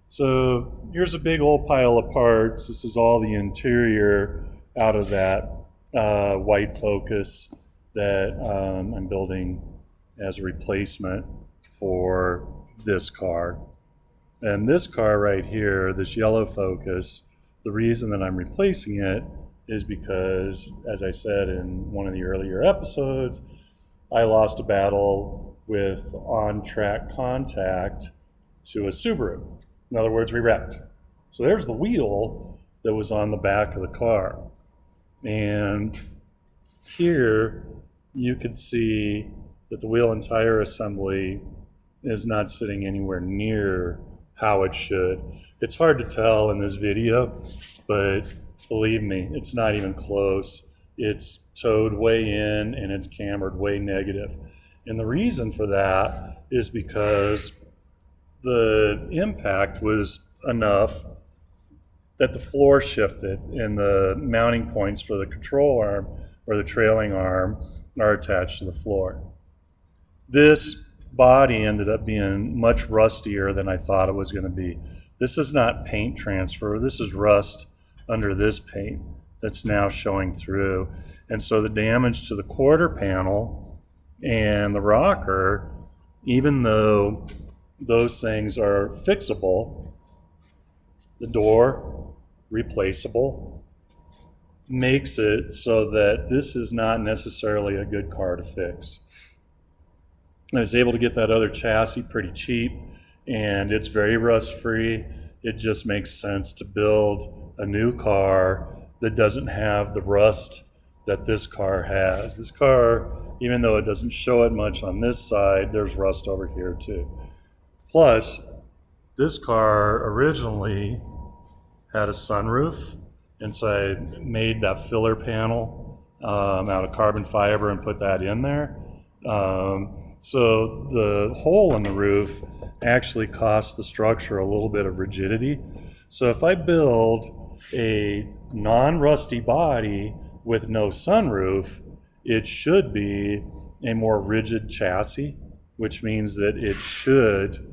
So here's a big old pile of parts. This is all the interior out of that white Focus that I'm building as a replacement for this car. And this car right here, this yellow Focus, the reason that I'm replacing it is because, as I said in one of the earlier episodes, I lost a battle with on-track contact to a Subaru. In other words, we wrecked. So there's the wheel that was on the back of the car. And here you could see that the wheel and tire assembly is not sitting anywhere near how it should. It's hard to tell in this video, but believe me, it's not even close. It's towed way in and it's cambered way negative. And the reason for that is because the impact was enough that the floor shifted and the mounting points for the control arm or the trailing arm are attached to the floor. This body ended up being much rustier than I thought it was going to be. This is not paint transfer. This is rust under this paint that's now showing through. And so the damage to the quarter panel and the rocker, even though those things are fixable, the door replaceable, makes it so that this is not necessarily a good car to fix. I was able to get that other chassis pretty cheap, and it's very rust free. It just makes sense to build a new car that doesn't have the rust that this car has. This car, even though it doesn't show it much on this side, there's rust over here too. Plus, this car originally had a sunroof, and so I made that filler panel out of carbon fiber and put that in there. So the hole in the roof actually costs the structure a little bit of rigidity. So if I build a non-rusty body with no sunroof, it should be a more rigid chassis, which means that it should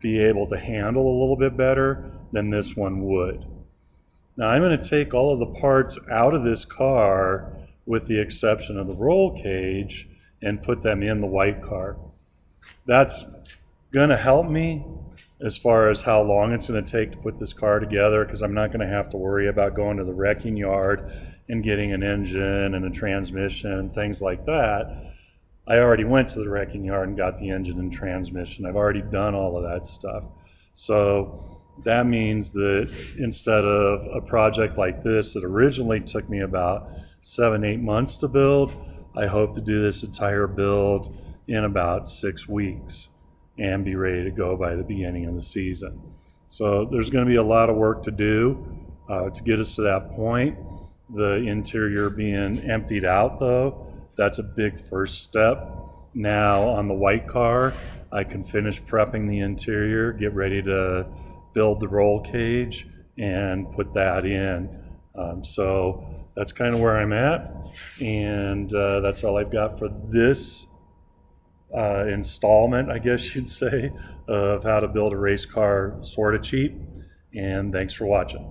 be able to handle a little bit better than this one would. Now I'm going to take all of the parts out of this car with the exception of the roll cage and put them in the white car. That's going to help me as far as how long it's going to take to put this car together, because I'm not going to have to worry about going to the wrecking yard and getting an engine and a transmission and things like that. I already went to the wrecking yard and got the engine and transmission. I've already done all of that stuff. So that means that instead of a project like this that originally took me about 7-8 months to build, I hope to do this entire build in about 6 weeks and be ready to go by the beginning of the season. So there's going to be a lot of work to do to get us to that point. The interior being emptied out, though, that's a big first step. Now on the white car, I can finish prepping the interior, get ready to build the roll cage and put that in. So that's kind of where I'm at, and that's all I've got for this installment, I guess you'd say, of how to build a race car sort of cheap. And thanks for watching.